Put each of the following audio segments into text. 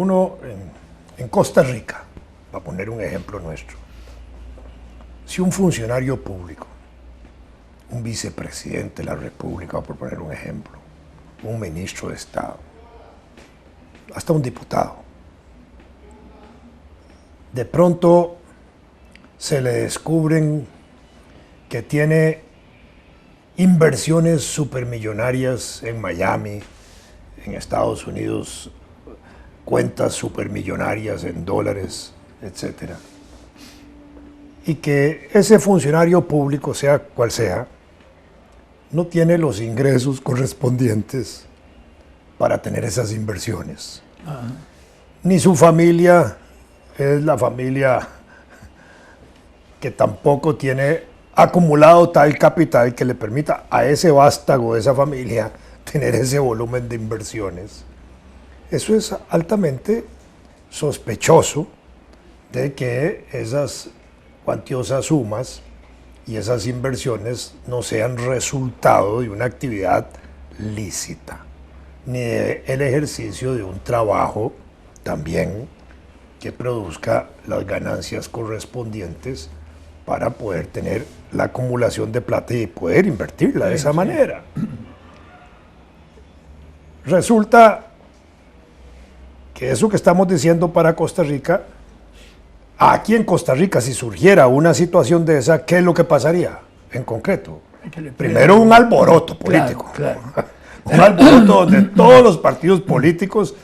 Uno, en Costa Rica, para poner un ejemplo nuestro, si un funcionario público, un vicepresidente de la República, por poner un ejemplo, un ministro de Estado, hasta un diputado, de pronto se le descubren que tiene inversiones supermillonarias en Miami, en Estados Unidos, cuentas supermillonarias en dólares, etc. Y que ese funcionario público, sea cual sea, no tiene los ingresos correspondientes para tener esas inversiones. Ajá. Ni su familia es la familia que tampoco tiene acumulado tal capital que le permita a ese vástago de esa familia tener ese volumen de inversiones. Eso es altamente sospechoso de que esas cuantiosas sumas y esas inversiones no sean resultado de una actividad lícita, ni del ejercicio de un trabajo también que produzca las ganancias correspondientes para poder tener la acumulación de plata y poder invertirla de esa manera. Resulta que eso que estamos diciendo para Costa Rica, aquí en Costa Rica, si surgiera una situación de esa, ¿qué es lo que pasaría en concreto? Primero, un alboroto político. Claro. Un alboroto donde todos los partidos políticos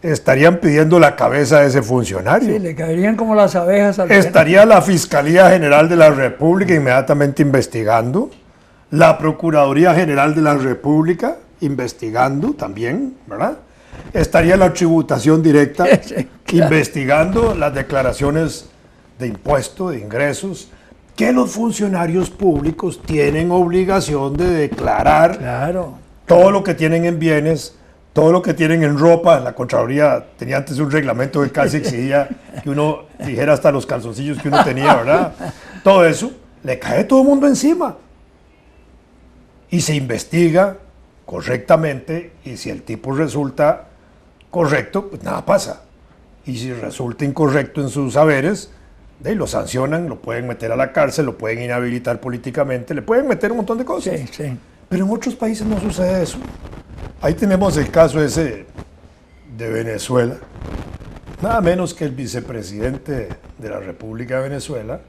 estarían pidiendo la cabeza de ese funcionario. Sí, le caerían como las abejas al Estaría la Fiscalía General de la República inmediatamente investigando, la Procuraduría General de la República investigando también, ¿verdad? Estaría la tributación directa investigando las declaraciones de impuesto, de ingresos, que los funcionarios públicos tienen obligación de declarar. Claro. Todo lo que tienen en bienes, todo lo que tienen en ropa. La Contraloría tenía antes un reglamento que casi exigía que uno dijera hasta los calzoncillos que uno tenía, ¿verdad? Todo eso le cae a todo el mundo encima. Y se investiga correctamente, y si el tipo resulta correcto, pues nada pasa. Y si resulta incorrecto en sus saberes, lo sancionan, lo pueden meter a la cárcel, lo pueden inhabilitar políticamente, le pueden meter un montón de cosas. Sí, sí. Pero en otros países no sucede eso. Ahí tenemos el caso ese de Venezuela. Nada menos que el vicepresidente de la República de Venezuela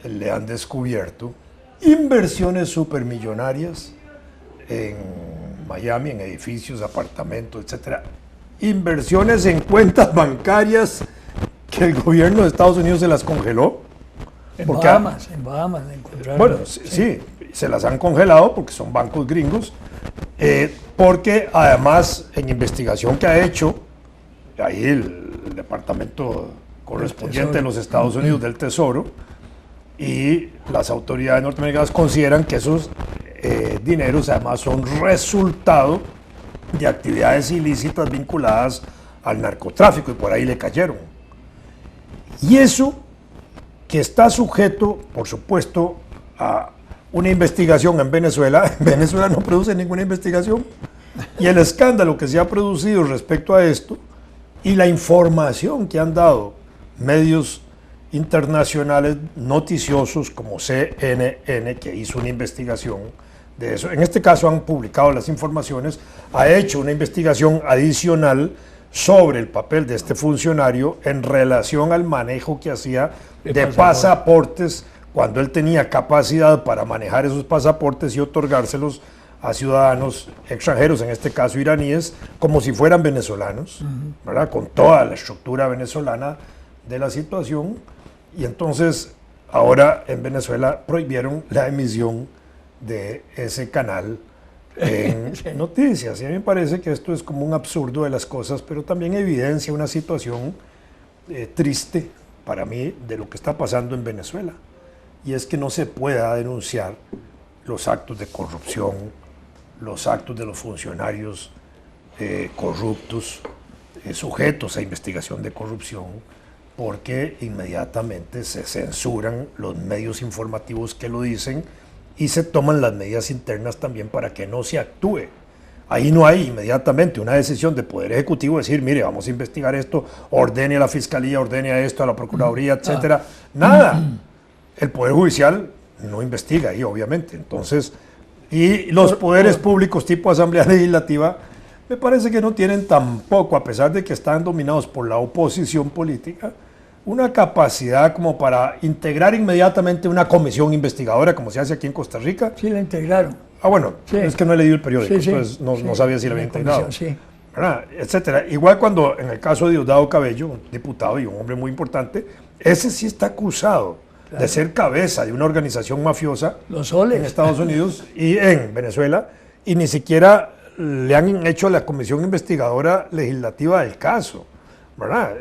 le han descubierto inversiones supermillonarias en Miami, en edificios, apartamentos, etcétera. Inversiones en cuentas bancarias que el gobierno de Estados Unidos se las congeló. En Bahamas encontraron. Bueno, sí, se las han congelado porque son bancos gringos, porque además en investigación que ha hecho ahí el departamento correspondiente de los Estados Unidos del Tesoro y las autoridades norteamericanas consideran que esos dineros además son resultado de actividades ilícitas vinculadas al narcotráfico y por ahí le cayeron. Y eso que está sujeto, por supuesto, a una investigación en Venezuela no produce ninguna investigación. Y el escándalo que se ha producido respecto a esto y la información que han dado medios internacionales noticiosos como CNN, que hizo una investigación de eso. En este caso han publicado las informaciones, ha hecho una investigación adicional sobre el papel de este funcionario en relación al manejo que hacía de pasaportes cuando él tenía capacidad para manejar esos pasaportes y otorgárselos a ciudadanos extranjeros, en este caso iraníes, como si fueran venezolanos, ¿verdad? Con toda la estructura venezolana de la situación. Y entonces ahora en Venezuela prohibieron la emisión de ese canal en noticias. Y a mí me parece que esto es como un absurdo de las cosas, pero también evidencia una situación triste para mí de lo que está pasando en Venezuela. Y es que no se pueda denunciar los actos de corrupción, los actos de los funcionarios corruptos, sujetos a investigación de corrupción, porque inmediatamente se censuran los medios informativos que lo dicen y se toman las medidas internas también para que no se actúe Ahí no hay inmediatamente una decisión del Poder Ejecutivo de decir, mire, vamos a investigar esto, ordene a la Fiscalía, ordene a esto, a la Procuraduría, etcétera. Nada. El Poder Judicial no investiga ahí, obviamente. Entonces, y los poderes públicos tipo Asamblea Legislativa, me parece que no tienen tampoco, a pesar de que están dominados por la oposición política, una capacidad como para integrar inmediatamente una comisión investigadora, como se hace aquí en Costa Rica. Sí, la integraron. Ah, bueno, Sí. es que no he leído el periódico, Sí, sí. entonces no, Sí, no sabía si la había la integrado. comisión, sí. ¿Verdad? Etcétera. Igual cuando en el caso de Diosdado Cabello, un diputado y un hombre muy importante, ese sí está acusado de ser cabeza de una organización mafiosa Los soles. en Estados Unidos y en Venezuela, y ni siquiera le han hecho la comisión investigadora legislativa del caso, ¿verdad?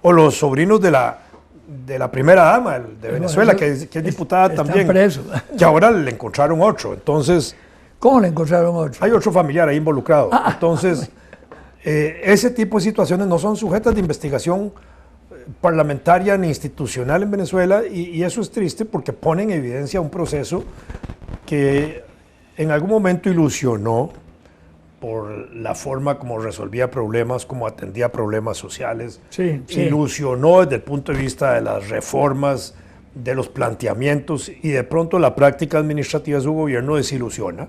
O los sobrinos de la primera dama de Venezuela, que es diputada están también, presos. que ahora le encontraron otro. Entonces, ¿Cómo le encontraron otro? hay otro familiar ahí involucrado. Entonces, ese tipo de situaciones no son sujetas de investigación parlamentaria ni institucional en Venezuela, y eso es triste porque pone en evidencia un proceso que en algún momento ilusionó por la forma como resolvía problemas, como atendía problemas sociales. Sí, sí. Ilusionó desde el punto de vista de las reformas, de los planteamientos, y de pronto la práctica administrativa de su gobierno desilusiona,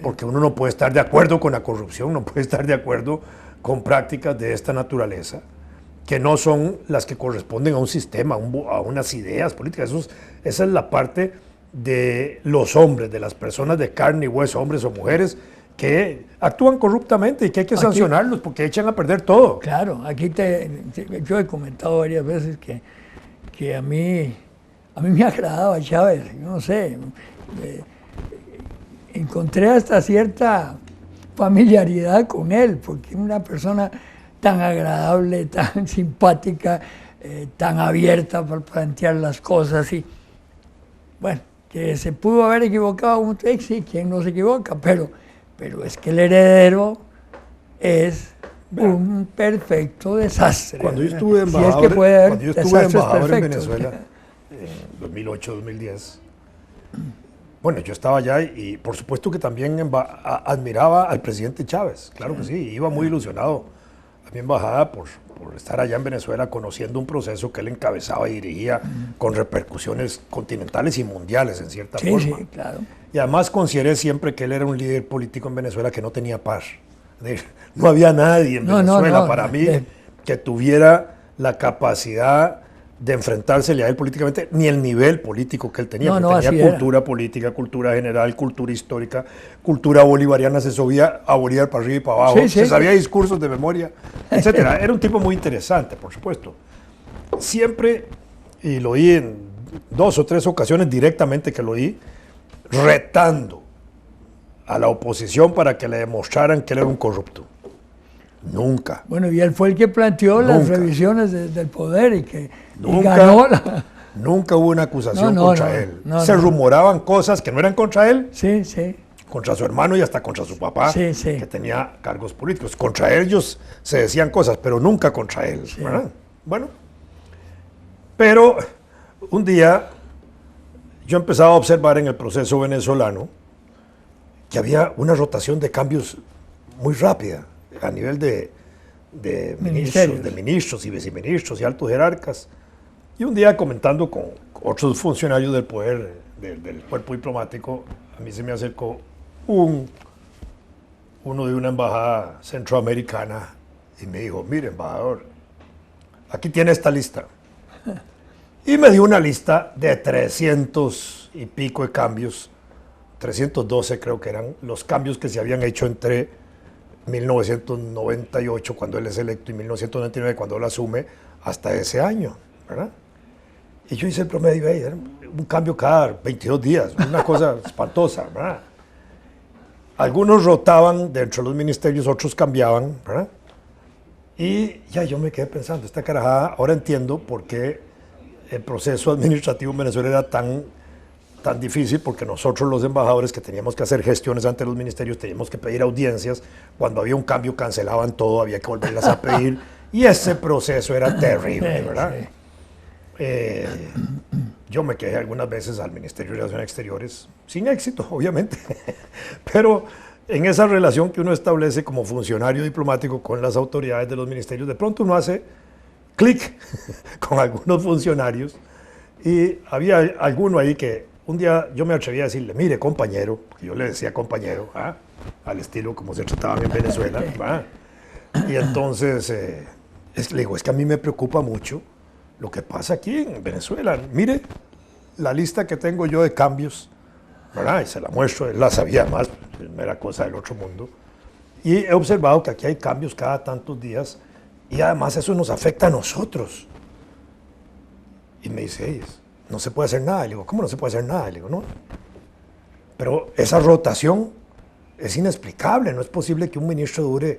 porque uno no puede estar de acuerdo con la corrupción, no puede estar de acuerdo con prácticas de esta naturaleza, que no son las que corresponden a un sistema, a unas ideas políticas. Esa es la parte de los hombres, de las personas de carne y hueso, hombres o mujeres, que actúan corruptamente y que hay que sancionarlos porque echan a perder todo. Claro, aquí yo he comentado varias veces que a mí me agradaba Chávez, yo no sé, encontré hasta cierta familiaridad con él, porque es una persona tan agradable, tan simpática, tan abierta para plantear las cosas, y bueno, que se pudo haber equivocado, sí, ¿quién no se equivoca? Pero es que el heredero es un perfecto desastre. Cuando yo estuve Si es que puede haber desastres embajador en perfectos. Venezuela, en 2008, 2010, bueno, yo estaba allá y por supuesto que también admiraba al presidente Chávez, claro que sí, iba muy ilusionado a mi embajada por estar allá en Venezuela conociendo un proceso que él encabezaba y dirigía con repercusiones continentales y mundiales en cierta forma. Sí, claro. Y además consideré siempre que él era un líder político en Venezuela que no tenía paz. No había nadie en Venezuela para mí que tuviera la capacidad de enfrentársele a él políticamente, ni el nivel político que él tenía. Tenía cultura política, cultura general, cultura histórica, cultura bolivariana, se subía a Bolívar para arriba y para abajo, se sabía discursos de memoria, etcétera. Era un tipo muy interesante, por supuesto. Siempre, y lo oí en 2 o 3 ocasiones directamente que lo oí, retando a la oposición para que le demostraran que él era un corrupto. Nunca. Bueno, y él fue el que planteó las revisiones del poder y nunca, ganó nunca hubo una acusación contra él. Se rumoraban cosas que no eran contra él, contra su hermano y hasta contra su papá, que tenía cargos políticos. Contra ellos se decían cosas, pero nunca contra él. ¿Verdad? Bueno, pero un día yo empezaba a observar en el proceso venezolano que había una rotación de cambios muy rápida a nivel de ministros y viceministros y altos jerarcas. Y un día comentando con otros funcionarios del poder, del cuerpo diplomático, a mí se me acercó uno de una embajada centroamericana y me dijo, mire, embajador, aquí tiene esta lista. Y me dio una lista de 300 y pico de cambios, 312 creo que eran los cambios que se habían hecho entre 1998, cuando él es electo, y 1999, cuando él asume, hasta ese año, ¿verdad? Y yo hice el promedio ahí, era un cambio cada 22 días, una cosa espantosa, ¿verdad? Algunos rotaban dentro de los ministerios, otros cambiaban, ¿verdad? Y ya yo me quedé pensando, esta carajada, ahora entiendo por qué el proceso administrativo en Venezuela era tan difícil, porque nosotros los embajadores que teníamos que hacer gestiones ante los ministerios, teníamos que pedir audiencias, cuando había un cambio cancelaban todo, había que volverlas a pedir, y ese proceso era terrible, ¿verdad? Yo me quejé algunas veces al Ministerio de Relaciones Exteriores, sin éxito, obviamente, pero en esa relación que uno establece como funcionario diplomático con las autoridades de los ministerios, de pronto uno hace clic con algunos funcionarios y había alguno ahí que un día yo me atreví a decirle, mire compañero, porque yo le decía compañero, al estilo como se trataban en Venezuela, y entonces le digo, es que a mí me preocupa mucho lo que pasa aquí en Venezuela. Mire la lista que tengo yo de cambios, ¿verdad? Y se la muestro, él la sabía más, no era cosa del otro mundo. Y he observado que aquí hay cambios cada tantos días y además eso nos afecta a nosotros. Y me dice, "Ey, no se puede hacer nada". Le digo, ¿cómo no se puede hacer nada? Le digo, no. Pero esa rotación es inexplicable, no es posible que un ministro dure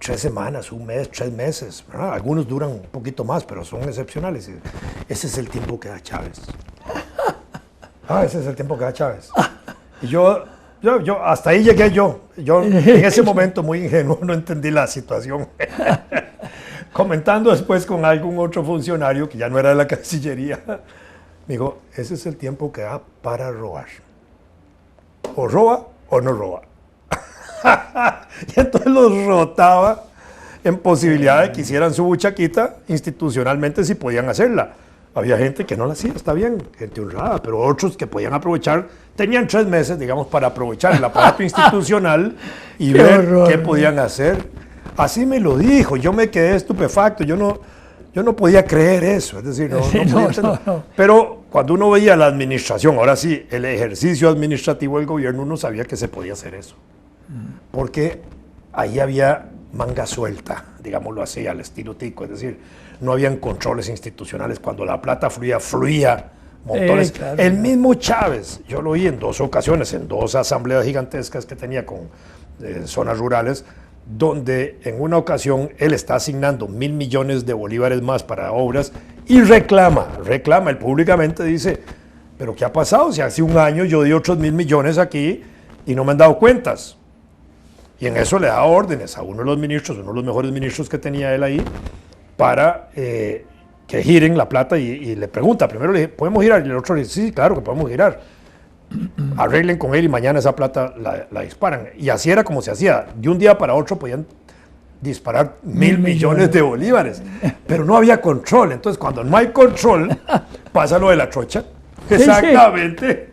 3 semanas, un mes, 3 meses, ¿verdad? Algunos duran un poquito más, pero son excepcionales. Ese es el tiempo que da Chávez. Ese es el tiempo que da Chávez. Y yo hasta ahí llegué yo. Yo en ese momento muy ingenuo no entendí la situación. Comentando después con algún otro funcionario que ya no era de la Cancillería, me dijo, ese es el tiempo que da para robar. O roba o no roba. Y entonces los rotaba en posibilidad de que hicieran su buchaquita institucionalmente si podían hacerla. Había gente que no la hacía, está bien, gente honrada, pero otros que podían aprovechar, tenían 3 meses, digamos, para aprovechar el aparato institucional y ver horror, qué podían hacer. Así me lo dijo, yo me quedé estupefacto, yo no podía creer eso, es decir, no podía entender. Pero cuando uno veía la administración, ahora sí, el ejercicio administrativo del gobierno, uno sabía que se podía hacer eso. Porque ahí había manga suelta, digámoslo así, al estilo tico, es decir, no habían controles institucionales. Cuando la plata fluía montones. Claro, el mismo Chávez, yo lo oí en 2 ocasiones, en 2 asambleas gigantescas que tenía con zonas rurales, donde en una ocasión él está asignando 1.000 millones de bolívares más para obras y reclama, él públicamente dice, pero ¿qué ha pasado? Si hace un año yo di otros 1.000 millones aquí y no me han dado cuentas. Y en eso le da órdenes a uno de los ministros, uno de los mejores ministros que tenía él ahí, para que giren la plata y le pregunta, primero le dije, ¿podemos girar? Y el otro le dice, sí, claro que podemos girar. Arreglen con él y mañana esa plata la disparan. Y así era como se hacía. De un día para otro podían disparar 1.000 millones de bolívares. Pero no había control. Entonces, cuando no hay control, pasa lo de la trocha. Exactamente.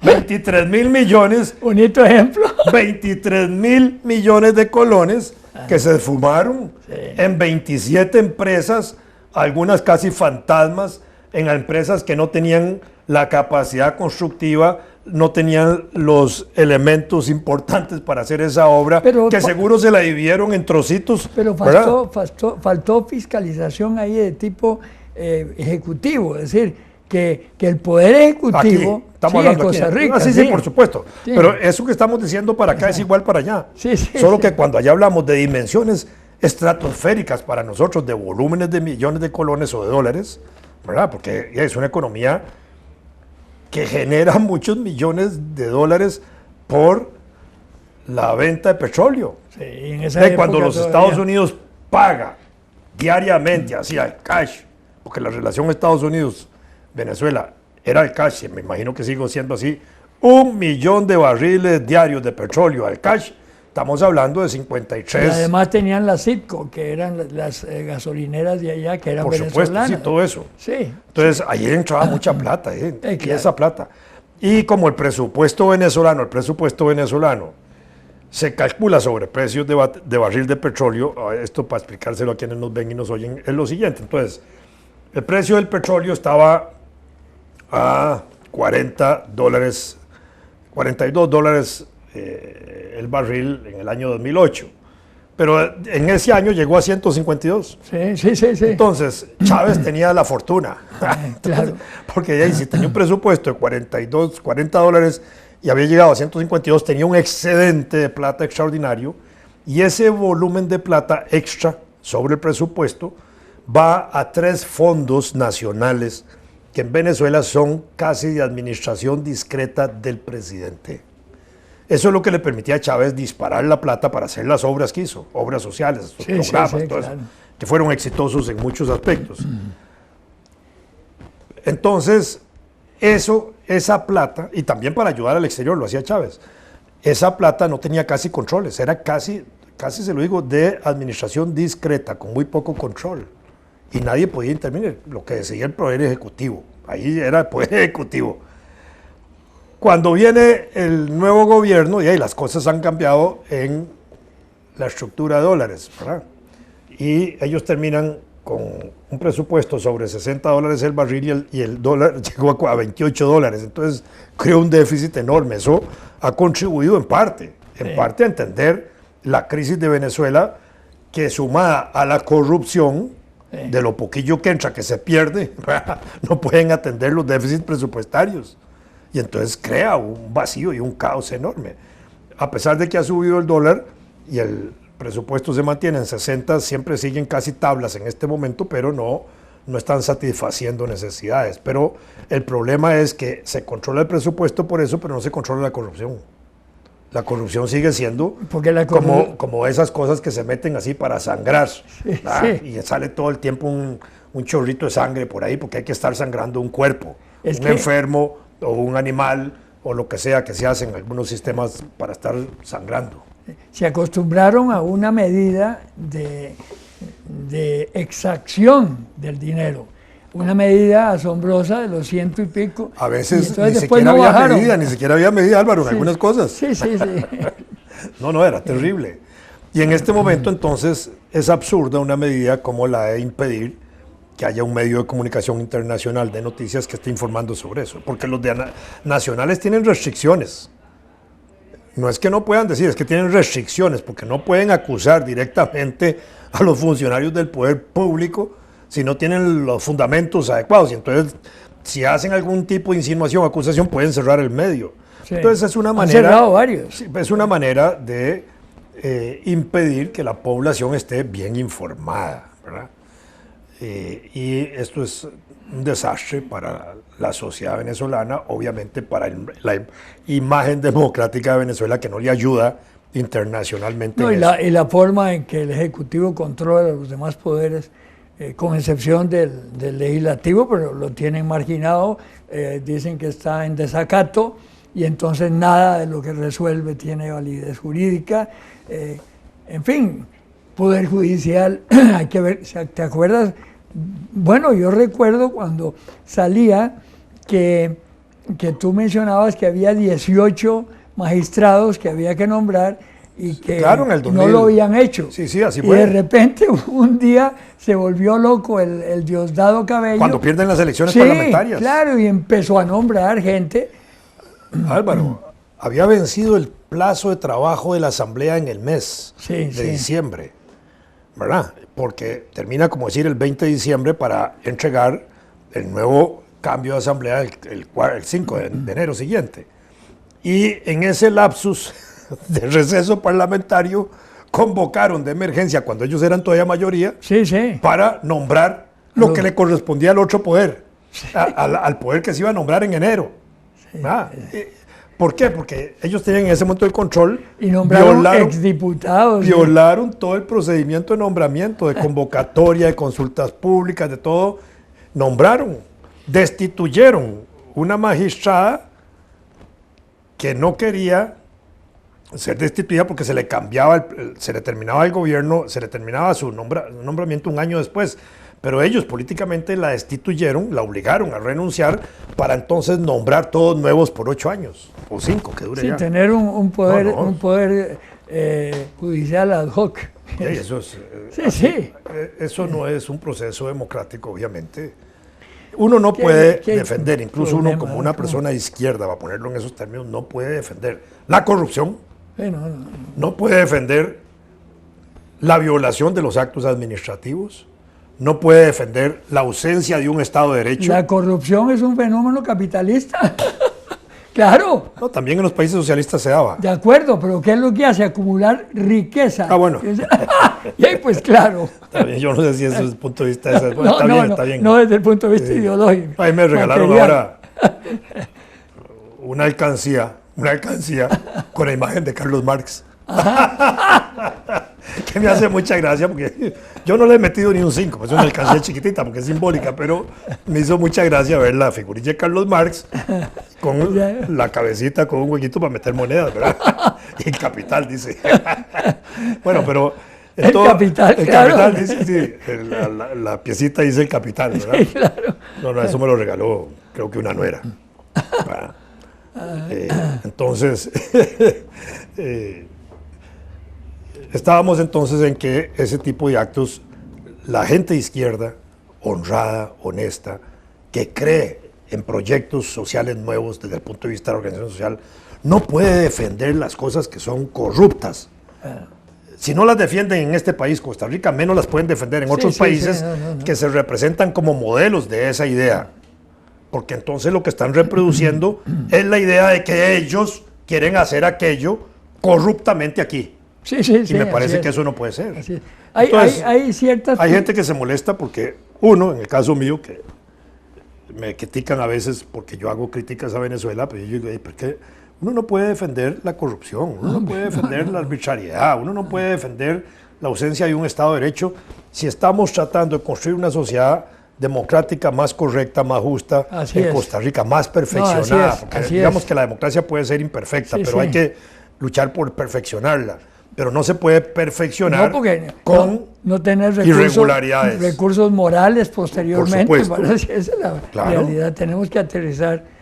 23.000 millones. Bonito ejemplo. 23.000 millones de colones que se esfumaron en 27 empresas, algunas casi fantasmas, en empresas que no tenían la capacidad constructiva, no tenían los elementos importantes para hacer esa obra, pero, que seguro se la dividieron en trocitos. Pero faltó fiscalización ahí de tipo ejecutivo, es decir, que el Poder Ejecutivo, aquí, estamos hablando en Costa Rica. Sí, por supuesto. Sí. Pero eso que estamos diciendo para acá es igual para allá. Solo que cuando allá hablamos de dimensiones estratosféricas para nosotros, de volúmenes de millones de colones o de dólares, ¿verdad? Porque es una economía que genera muchos millones de dólares por la venta de petróleo. Sí, en esa época cuando los Estados Unidos paga diariamente, así al cash, porque la relación Estados Unidos-Venezuela era al cash, me imagino que sigo siendo así, 1 millón de barriles diarios de petróleo al cash, estamos hablando de 53. Y además tenían la Citgo, que eran las gasolineras de allá, que eran venezolanas. Por supuesto, sí, todo eso. Sí. Entonces, ahí entraba mucha plata, y esa plata. Y como el presupuesto venezolano se calcula sobre precios de barril de petróleo, esto para explicárselo a quienes nos ven y nos oyen, es lo siguiente. Entonces, el precio del petróleo estaba a $42 el barril en el año 2008, pero en ese año llegó a 152. Sí. Entonces, Chávez tenía la fortuna, claro. Porque si tenía un presupuesto de $40 y había llegado a 152, tenía un excedente de plata extraordinario, y ese volumen de plata extra sobre el presupuesto va a 3 fondos nacionales que en Venezuela son casi de administración discreta del presidente. Eso es lo que le permitía a Chávez disparar la plata para hacer las obras que hizo, obras sociales, programas, todo eso, que fueron exitosos en muchos aspectos. Entonces, esa plata, y también para ayudar al exterior, lo hacía Chávez, esa plata no tenía casi controles, era casi se lo digo, de administración discreta, con muy poco control. Y nadie podía intervenir, lo que decidía el Poder Ejecutivo. Ahí era el Poder Ejecutivo. Cuando viene el nuevo gobierno, y ahí las cosas han cambiado en la estructura de dólares, ¿verdad? Y ellos terminan con un presupuesto sobre $60 el barril y el dólar llegó a $28. Entonces creó un déficit enorme. Eso ha contribuido en parte a entender la crisis de Venezuela, que sumada a la corrupción, de lo poquillo que entra, que se pierde, no pueden atender los déficits presupuestarios. Y entonces crea un vacío y un caos enorme. A pesar de que ha subido el dólar y el presupuesto se mantiene en 60, siempre siguen casi tablas en este momento, pero no están satisfaciendo necesidades. Pero el problema es que se controla el presupuesto por eso, pero no se controla la corrupción. La corrupción sigue siendo como esas cosas que se meten así para sangrar. Y sale todo el tiempo un chorrito de sangre por ahí, porque hay que estar sangrando un cuerpo, un enfermo o un animal o lo que sea que se hace en algunos sistemas para estar sangrando. Se acostumbraron a una medida de exacción del dinero. Una medida asombrosa de los 100 y pico. A veces ni siquiera había medida, Álvaro, en algunas cosas. Sí. No, era terrible. Y en este momento entonces es absurda una medida como la de impedir que haya un medio de comunicación internacional de noticias que esté informando sobre eso. Porque los nacionales tienen restricciones. No es que no puedan decir, es que tienen restricciones, porque no pueden acusar directamente a los funcionarios del poder público si no tienen los fundamentos adecuados. Y entonces, si hacen algún tipo de insinuación o acusación, pueden cerrar el medio. Sí. Entonces, es una manera... Han cerrado varios. Es una manera de impedir que la población esté bien informada, ¿verdad? Y esto es un desastre para la sociedad venezolana, obviamente para la imagen democrática de Venezuela, que no le ayuda internacionalmente. No, y la forma en que el Ejecutivo controla los demás poderes, con excepción del legislativo, pero lo tienen marginado, dicen que está en desacato y entonces nada de lo que resuelve tiene validez jurídica. En fin, Poder Judicial, hay que ver, ¿te acuerdas? Bueno, yo recuerdo cuando salía que tú mencionabas que había 18 magistrados que había que nombrar y que no lo habían hecho. Sí, así fue. Y de repente un día se volvió loco el Diosdado Cabello. Cuando pierden las elecciones parlamentarias. Claro, y empezó a nombrar gente. Álvaro, había vencido el plazo de trabajo de la Asamblea en el mes de diciembre, ¿verdad? Porque termina, como decir, el 20 de diciembre para entregar el nuevo cambio de Asamblea el 5 de enero siguiente. Y en ese lapsus de receso parlamentario convocaron de emergencia, cuando ellos eran todavía mayoría, para nombrar lo que le correspondía al otro poder, al poder que se iba a nombrar en enero. ¿Por qué? Porque ellos tenían en ese momento el control y nombraron exdiputados. Violaron todo el procedimiento de nombramiento, de convocatoria, de consultas públicas, de todo. Nombraron, destituyeron una magistrada que no quería ser destituida porque se le cambiaba, se le terminaba el gobierno, se le terminaba su nombramiento un año después. Pero ellos políticamente la destituyeron, la obligaron a renunciar para entonces nombrar todos nuevos por 8 años, o 5, que dure ya. Sí, tener un poder, un poder judicial ad hoc. Eso es, eso no es un proceso democrático, obviamente. Uno no puede defender, incluso uno como una persona de izquierda, va a ponerlo en esos términos, no puede defender la corrupción, no puede defender la violación de los actos administrativos, no puede defender la ausencia de un Estado de Derecho. La corrupción es un fenómeno capitalista. Claro. No, también en los países socialistas se daba. De acuerdo, pero ¿qué es lo que hace? Acumular riqueza. Bueno. Y ahí, pues claro. Está bien, yo no sé si ese es el punto de vista. Está bien. No desde el punto de vista ideológico. Ahí me regalaron ahora una alcancía con la imagen de Carlos Marx. que me hace mucha gracia, porque yo no le he metido ni un 5, pues es una alcancía chiquitita, porque es simbólica, pero me hizo mucha gracia ver la figurilla de Carlos Marx con la cabecita con un huequito para meter monedas, ¿verdad? Y el capital, dice. Bueno, pero... El capital, claro. Capital, dice, sí, la piecita dice el capital, ¿verdad? Sí, claro. No, eso me lo regaló, creo que una nuera. Entonces, estábamos entonces en que ese tipo de actos, la gente de izquierda, honrada, honesta, que cree en proyectos sociales nuevos desde el punto de vista de la organización social, no puede defender las cosas que son corruptas. Si no las defienden en este país, Costa Rica, menos las pueden defender en otros países que se representan como modelos de esa idea. Porque entonces lo que están reproduciendo es la idea de que ellos quieren hacer aquello corruptamente aquí. Y me parece que eso no puede ser. Entonces, hay gente que se molesta porque, uno, en el caso mío, que me critican a veces porque yo hago críticas a Venezuela, pero yo digo, ¿por qué? Uno no puede defender la corrupción, uno no puede defender la arbitrariedad, uno no puede defender la ausencia de un Estado de Derecho si estamos tratando de construir una sociedad democrática más correcta, más justa, en Costa Rica, más perfeccionada. Porque digamos que la democracia puede ser imperfecta, pero hay que luchar por perfeccionarla. Pero no se puede perfeccionar con no tener irregularidades. Recursos morales posteriormente. Por supuesto. Esa es la realidad. Tenemos que aterrizar